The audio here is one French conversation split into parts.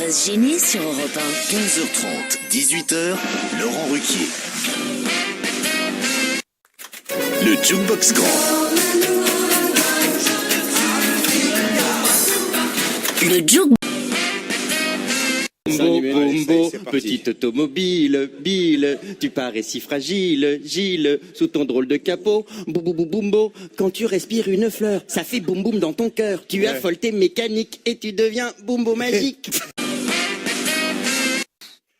va se gêner sur Europe 1. 15h30, 18h, Laurent Ruquier. Le Jukebox Grand. Le Jukebox. Bombo, petite automobile, Bill, tu parais si fragile, Gilles, sous ton drôle de capot, boum, quand tu respires une fleur, ça fait boum boum dans ton cœur, tu affoles tes mécaniques et tu deviens boumbo magique.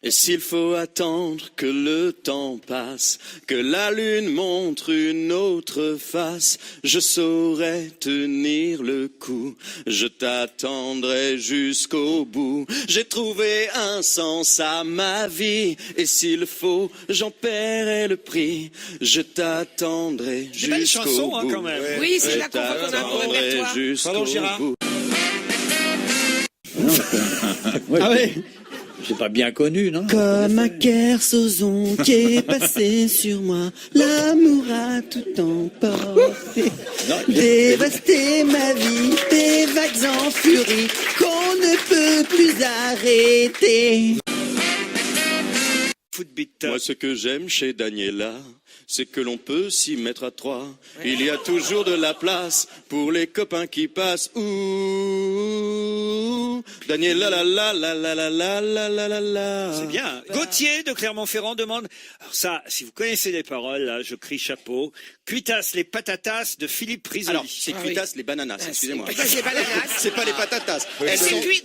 Et s'il faut attendre que le temps passe, que la lune montre une autre face, je saurais tenir le coup, je t'attendrai jusqu'au bout. J'ai trouvé un sens à ma vie, et s'il faut, j'en paierai le prix. Je t'attendrai jusqu'au bout. Hein, quand même. Oui, c'est là qu'on voit qu'on a un bon répertoire. Pardon, Gérard. Ah ouais. C'est pas bien connu, non? Comme un kersozon qui est passé sur moi, l'amour a tout emporté, dévasté ma vie, des vagues en furie qu'on ne peut plus arrêter. Moi, ce que j'aime chez Daniela, c'est que l'on peut s'y mettre à trois. Il y a toujours de la place pour les copains qui passent. Ouh, Daniela, la la la la la la la la la la. C'est bien. Gauthier de Clermont-Ferrand demande, alors ça, si vous connaissez les paroles, là, je crie chapeau, Cuitas les patatas de Philippe Risoli. Alors, c'est cuitas les bananas, excusez-moi. C'est les bananas. C'est pas les patatas.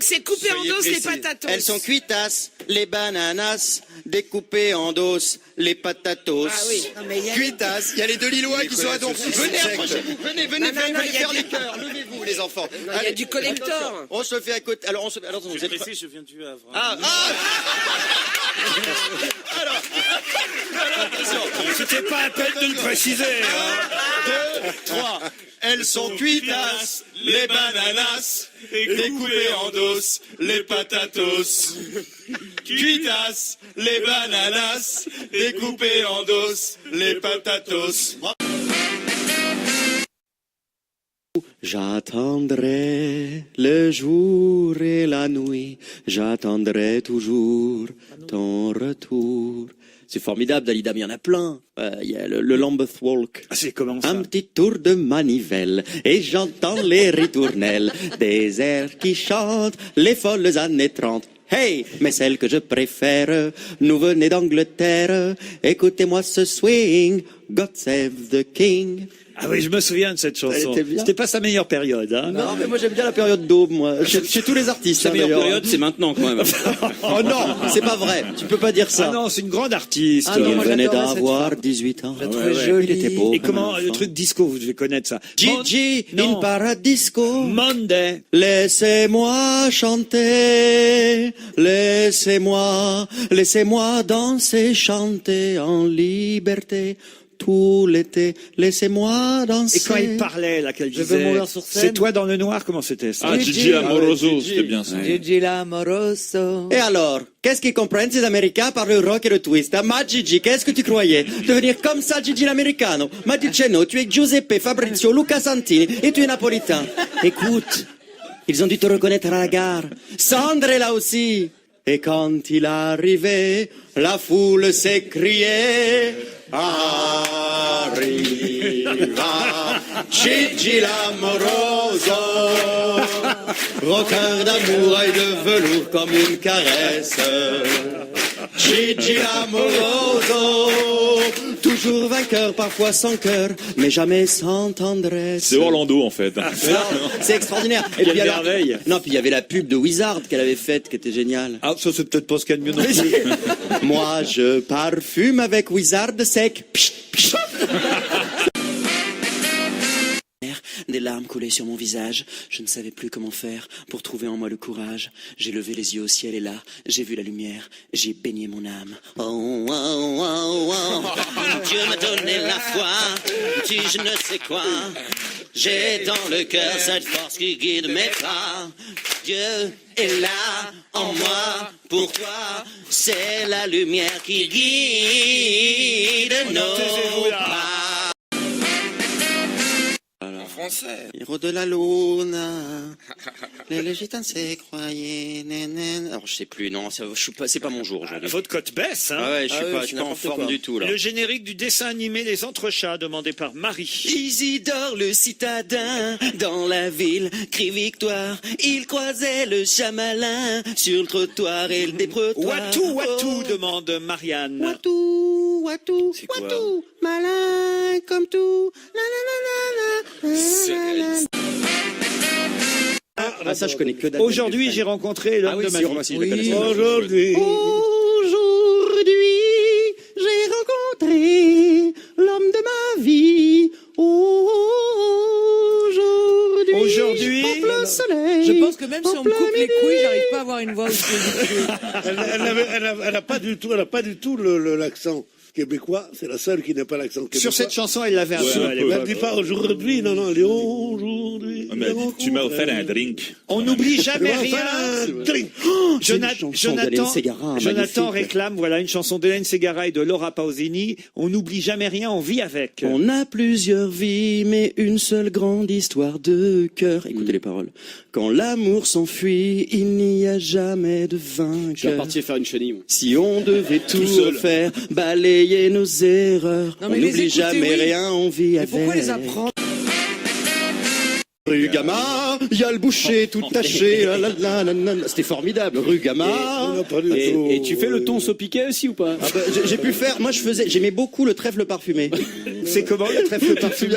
C'est coupé en dos les patatos. Elles sont cuitas, les bananas, découpées en dos, les patatos. Ah oui. Non, mais Cuitas, il y a les deux Lillois qui sont à donc. Venez, approchez-vous, venez, Non, faire les cœurs, levez-vous les enfants. Il y a du collector. On se fait à côté. Alors, vous êtes précis, je viens du Havre. Alors, attention. C'était pas à peine de le préciser. 2, 3. Elles sont cuitas, les bananas, découpées en dos, les patatos. Cuitas, les bananas, découpées en dos, les patatos. J'attendrai le jour et la nuit, j'attendrai toujours ton retour. C'est formidable, Dalida, mais il y en a plein. Il y a le Lambeth Walk. Ah, c'est comment ça? Un petit tour de manivelle et j'entends les ritournelles des airs qui chantent les folles années 30. Hey, mais celle que je préfère nous venait d'Angleterre. Écoutez-moi ce swing, God Save the King. Ah oui, je me souviens de cette chanson. C'était pas sa meilleure période. Hein. Non, mais moi j'aime bien la période d'aube, moi. Chez tous les artistes. Sa meilleure période, c'est maintenant quand même. Oh non, c'est pas vrai. Tu peux pas dire ça. Ah non, c'est une grande artiste. Il venait d'avoir 18 ans. Jolie. Il était beau. Et comment le truc disco, vous devez connaître ça. Gigi in Paradisco. Monday. Laissez-moi chanter, laissez-moi danser, chanter en liberté. Tout l'été, laissez-moi danser. Et quand il parlait, là, qu'elle Je disait, veux mourir sur scène. c'est toi dans le noir, comment c'était ça? Ah, Gigi Lamoroso, c'était bien ça. Gigi Lamoroso. Et alors, qu'est-ce qu'ils comprennent ces Américains par le rock et le twist? Ah, ma Gigi, qu'est-ce que tu croyais? Devenir comme ça, Gigi l'Americano? Ma Diceno, tu es Giuseppe, Fabrizio, Luca Santini, et tu es napolitain. Écoute, ils ont dû te reconnaître à la gare. Sandre est là aussi. Et quand il arrivait, la foule s'écriait. Arriva Gigi l'amoroso, requin d'amour et de velours comme une caresse. Gigi l'amoroso, toujours vainqueur, parfois sans cœur, mais jamais sans tendresse. C'est Orlando en fait. C'est extraordinaire. Et Quelle puis alors, merveille. non, puis il y avait la pub de Wizard qu'elle avait faite, qui était géniale. Ah, ça c'est peut-être pas ce qu'il y a de mieux non plus. Moi, je parfume avec Wizard sec. Des larmes coulaient sur mon visage. Je ne savais plus comment faire pour trouver en moi le courage. J'ai levé les yeux au ciel et là, j'ai vu la lumière. J'ai baigné mon âme. Oh, oh, oh, oh. Dieu m'a donné la foi. Dis je ne sais quoi. J'ai dans le cœur cette force qui guide mes pas. Dieu est là en moi pour toi. C'est la lumière qui guide nos pas. français. Héros de la luna, les gitans s'est croyés, nénén. Alors je sais plus, non, c'est pas mon jour aujourd'hui. Votre cote baisse, hein. Ah ouais, je suis pas en forme du tout là. Le générique du dessin animé Les Entrechats, demandé par Marie. Isidore le citadin, dans la ville, crie victoire. Il croisait le chamalin sur le trottoir et le dépretoire. Watou, demande Marianne. Watou, C'est quoi malin comme tout. Ah, ça, je connais que dalle. Aujourd'hui, j'ai rencontré l'homme de ma vie. Aujourd'hui, j'ai rencontré l'homme de ma vie. Aujourd'hui, en plein soleil. Je pense que même si on me coupe les couilles, j'arrive pas à avoir une voix aussi ridicule. Elle n'a pas du tout l'accent québécois. C'est la seule qui n'a pas l'accent québécois. Sur cette chanson, elle l'avait un peu à Elle l'époque. ne dit pas aujourd'hui, non, elle dit aujourd'hui. Tu m'as offert un drink. On n'oublie jamais Elle m'a rien. offert un drink. Jonathan réclame, voilà, une chanson d'Hélène Ségara et de Laura Pausini. On n'oublie jamais rien, on vit avec. On a plusieurs vies, mais une seule grande histoire de cœur. Écoutez les paroles. Quand l'amour s'enfuit, il n'y a jamais de vainqueur. Je suis parti faire une chenille. Si on devait tout refaire, balayer nos erreurs, Non, on mais les n'oublie écoutez, jamais oui. rien, on vit Mais avec. pourquoi les apprendre? Rue Gama, il y a le boucher tout taché. C'était formidable. Rue Gama. Et tu fais le ton saupiquet aussi ou pas? Ah bah, j'ai pu faire. Moi, j'aimais beaucoup le trèfle parfumé. C'est comment le trèfle parfumé?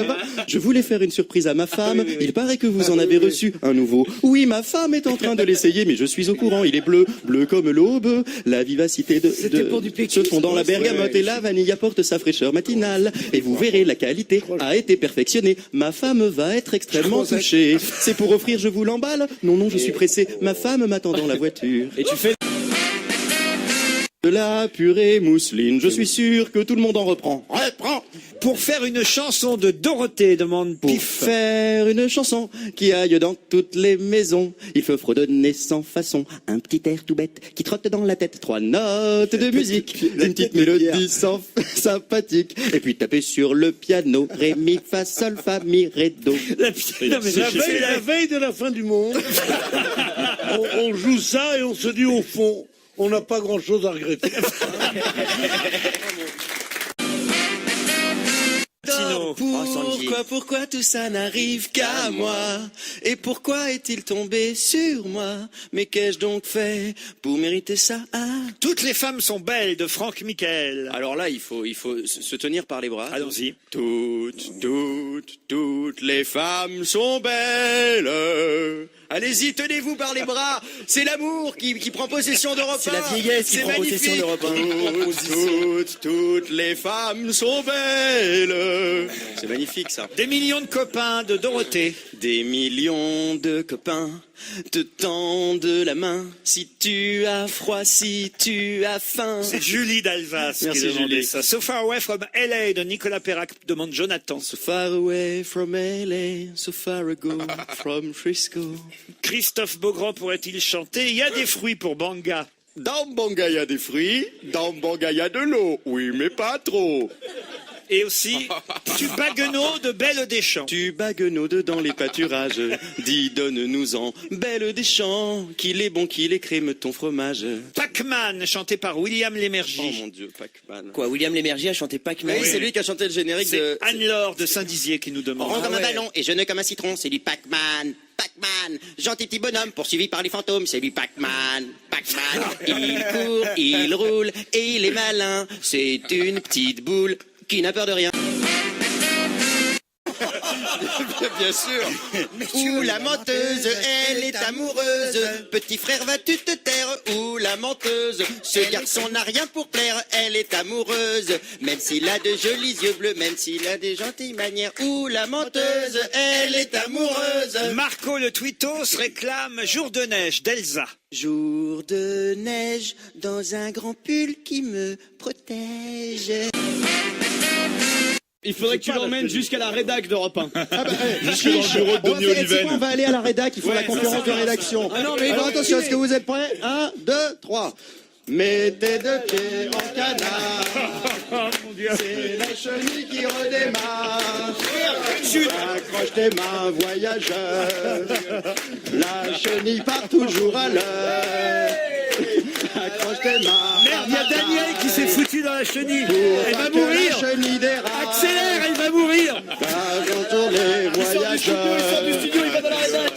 Je voulais faire une surprise à ma femme. Il paraît que vous en avez reçu un nouveau. Oui, ma femme est en train de l'essayer, mais je suis au courant. Il est bleu, bleu comme l'aube. La vivacité C'était pour du pékin. se fond dans la bergamote et la vanille apporte sa fraîcheur matinale. Et vous verrez, la qualité a été perfectionnée. Ma femme va être extrêmement touchée. C'est pour offrir, je vous l'emballe. Non, je suis pressé. Ma femme m'attend dans la voiture. Et tu fais De la purée mousseline, je suis sûr que tout le monde en reprend. Reprends. Pour faire une chanson de Dorothée, demande Pour Pif. faire une chanson qui aille dans toutes les maisons, il faut fredonner sans façon un petit air tout bête qui trotte dans la tête 3 notes de musique, une petite mélodie sympathique, et puis taper sur le piano ré mi fa sol fa mi ré do. Non, mais La veille de la fin du monde, on joue ça et on se dit au fond, on n'a pas grand-chose à regretter. Pourquoi tout ça n'arrive qu'à moi? Et pourquoi est-il tombé sur moi? Mais qu'ai-je donc fait pour mériter ça? Toutes les femmes sont belles, de Franck Michael. Alors là, il faut se tenir par les bras. Allons-y. Toutes les femmes sont belles. Allez-y, tenez-vous par les bras. C'est l'amour qui prend possession d'Europe 1. C'est la vieillesse qui prend possession d'Europe 1. Toutes les femmes sont belles. C'est magnifique ça. Des millions de copains de Dorothée. Des millions de copains te tendent la main. Si tu as froid, si tu as faim. C'est Julie d'Alsace Merci, qui demandait Julie. ça. So Far Away from LA de Nicolas Perrac, demande Jonathan. So far away from LA, so far ago from Frisco. Christophe Beaugrand pourrait-il chanter? Il y a des fruits pour Banga. Dans Banga, il y a des fruits. Dans Banga, il y a de l'eau. Oui, mais pas trop. Et aussi du Baguenot de Belle Deschamps. Tu baguenaudes dans les pâturages. Dis, donne-nous-en, Belle des champs. Qu'il est bon, qu'il est crème ton fromage. Pac-Man, chanté par William Oh Lémergie. mon Dieu, Pac-Man. Quoi, William Lémergie a chanté Pac-Man? Oui, c'est lui qui a chanté le générique C'est de... Anne-Laure de Saint-Dizier qui nous demande. Rond comme un ballon et jeune comme un citron, c'est du Pac-Man. Pac-Man, gentil petit bonhomme poursuivi par les fantômes, c'est du Pac-Man. Pac-Man, il court, il roule et il est malin. C'est une petite boule qui n'a peur de rien. Bien sûr. Où la menteuse, elle est amoureuse. Petit frère, vas-tu te taire? Où la menteuse, ce garçon n'a rien pour plaire. Elle est amoureuse, même s'il a de jolis yeux bleus, même s'il a des gentilles manières. Où la menteuse, elle est amoureuse. Marco le Twittos réclame Jour de neige d'Elsa. Jour de neige dans un grand pull qui me protège. Il faudrait que tu l'emmènes jusqu'à la rédac d'Europe 1. Jusque dans le bureau de Denis Oliven. On va aller à la rédac, il faut Ouais, la conférence c'est ça. de rédaction. Ah non, mais Alors attention, est-ce que vous êtes prêts? 1, 2, 3. Mettez deux pieds en canard. C'est la chenille qui redémarre. Accroche tes mains, voyageur. La chenille part toujours à l'heure. Accroche tes mains. Merde, il y a Daniel qui s'est foutu dans la chenille. Elle va Pour pas que la mourir. chenille dérape. Accélère, elle va mourir. Avant les voyageurs.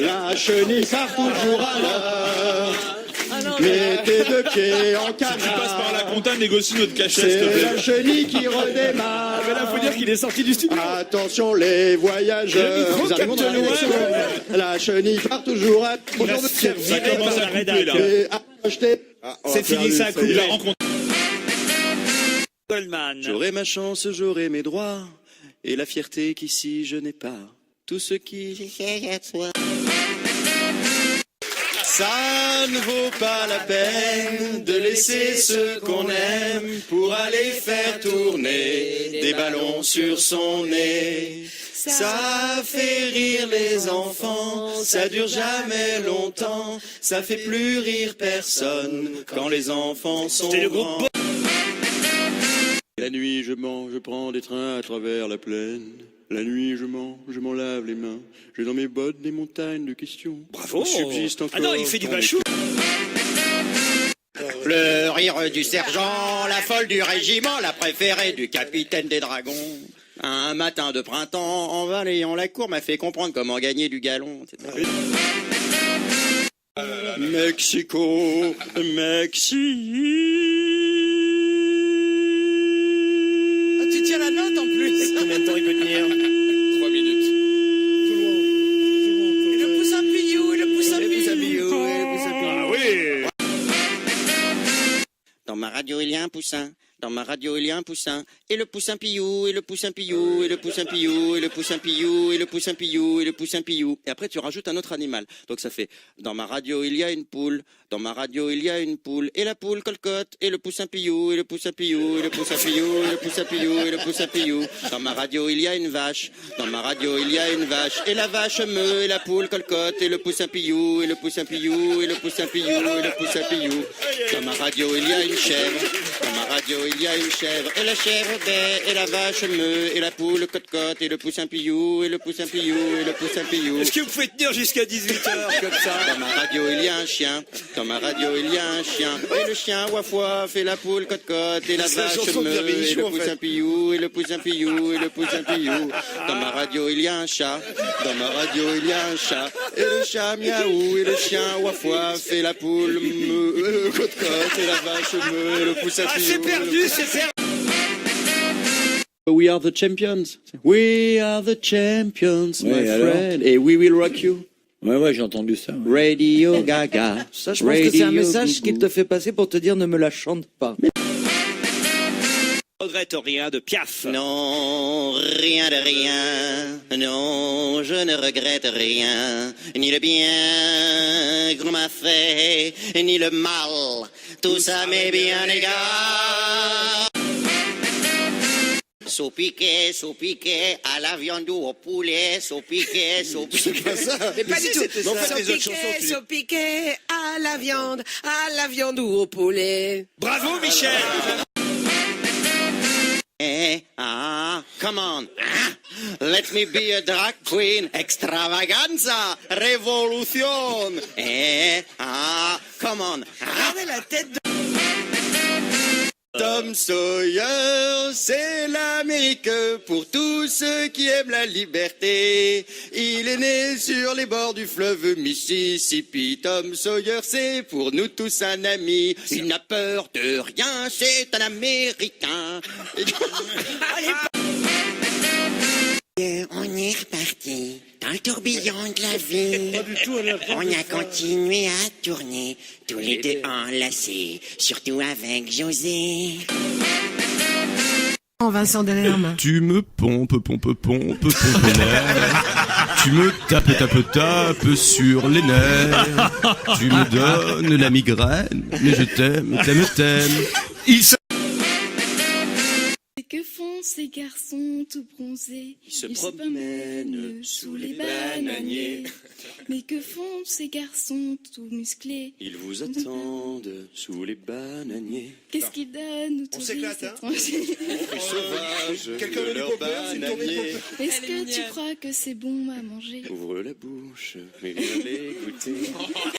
La chenille part toujours à l'heure. Mettez deux pieds en Tu passes par la canard. compta, négocie notre cachet, s'il te C'est la plaît. chenille qui redémarre. Mais là, faut dire qu'il est sorti du studio. Attention les voyageurs. Nous arrivons dans la direction. La chenille part toujours à Il va se faire Ça virer commence par à la couper, rédac. là. et acheter. C'est fini, ça a Il coupé. a rencontré. Goldman. J'aurai ma chance, j'aurai mes droits, et la fierté qu'ici je n'ai pas. Tout ce qui... Ça ne vaut pas la peine de laisser ceux qu'on aime pour aller faire tourner des ballons sur son nez. Ça fait rire les enfants, ça dure jamais longtemps, ça fait plus rire personne quand les enfants sont C'est le groupe grands. La nuit je mens, je prends des trains à travers la plaine. La nuit je mens, je m'en lave les mains. J'ai dans mes bottes des montagnes de questions. Bravo. Il subsiste encore Ah non, il fait du dans bachou. Le rire du sergent, la folle du régiment, la préférée du capitaine des dragons. Un matin de printemps, en balayant la cour, m'a fait comprendre comment gagner du galon, etc. Mexico, Mexique. Ah, tu tiens la note en plus. Combien de temps il peut tenir? 3 minutes. Et le poussin pillou, et le poussin pillou. Ah oui. Dans ma radio, il y a un poussin. Dans ma radio, il y a un poussin. Et le poussin pillou, et le poussin pillou, et le poussin pillou, et le poussin pillou, et le poussin pillou, et le poussin pillou. Et après, tu rajoutes un autre animal. Donc ça fait, dans ma radio, il y a une poule. Dans ma radio, il y a une poule. Et la poule colcotte, et le poussin pillou, et le poussin pillou, et le poussin pillou, et le poussin pillou, et le poussin pillou. Dans ma radio, il y a une vache. Dans ma radio, il y a une vache. Et la vache meut, et la poule colcotte, et le poussin pillou, et le poussin pillou, et le poussin pillou, et le poussin pillou. Dans ma radio, il y a une chèvre. Dans ma radio, il y a une chèvre. Et la chèvre bai, et la vache meut, et la poule cote-cote, et le poussin pillou, et le poussin pillou, et le poussin pillou. Est-ce que vous pouvez tenir jusqu'à 18h comme ça? Dans ma radio, il y a un chien. Dans ma radio, il y a un chien. Et le chien waf waf, et la poule cote-cote, et la vache meut, et le poussin pillou, et le poussin pillou, et le poussin pillou. Dans ma radio, il y a un chat. Dans ma radio, il y a un chat. Et le chat miaou, et le chien waf waf, et la poule meut, cote-cote, et la vache meut, et le poussin Ah, pillou. c'est perdu, c'est perdu. We are the champions. We are the champions, my Ouais, alors friend. Et we will rock you. Ouais, j'ai entendu ça. Ouais. Radio Gaga. Ça, je pense que c'est un message qu'il te fait passer pour te dire ne me la chante pas. Je regrette rien de Piaf. Non, rien de rien. Non, je ne regrette rien. Ni le bien qu'on m'a fait, ni le mal. Tout ça m'est bien égal. Saupiquet, saupiquet, à la viande ou au poulet, saupiquet, saupiquet. Mais pas du tout. Saupiquet, à la viande ou au poulet. Bravo, Michel. Come on. Let me be a drag queen. Extravaganza. Révolution. Come on. Regardez la tête de... Tom Sawyer, c'est l'Amérique pour tous ceux qui aiment la liberté. Il est né sur les bords du fleuve Mississippi. Tom Sawyer, c'est pour nous tous un ami. Il n'a peur de rien, c'est un Américain. On est reparti dans le tourbillon de la vie. Pas du tout à la On a continué à tourner, tous les deux enlacés, surtout avec José. Vincent Delerme. Tu me pompes l'air. Tu me tapes sur les nerfs. Tu me donnes la migraine. Mais je t'aime. Que font ces garçons tout bronzés? Ils se promènent sous les bananiers. Mais que font ces garçons tout musclés? Ils vous attendent sous les bananiers. Qu'est-ce qu'ils donnent aux touristes étrangers? Sauvages Quelqu'un veut du popper, c'est une tournée bananiers. popper. Est-ce que tu crois que c'est bon à manger? Ouvre la bouche et viens les goûter.